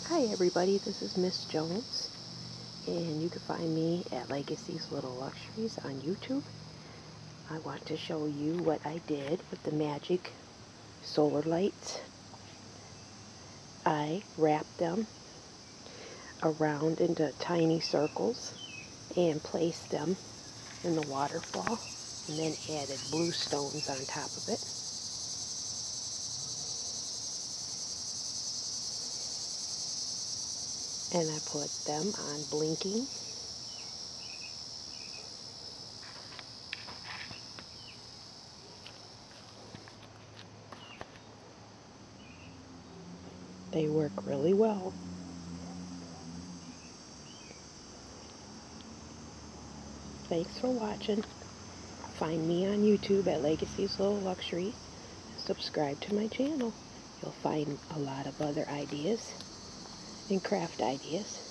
Hi everybody, this is Miss Jones, and you can find me at Legacy's Little Luxuries on YouTube. I want to show you what I did with the magic solar lights. I wrapped them around into tiny circles and placed them in the waterfall, and then added blue stones on top of it. And I put them on blinking. They work really well. Thanks for watching. Find me on YouTube at Legacy's Little Luxuries. Subscribe to my channel. You'll find a lot of other ideas and craft ideas.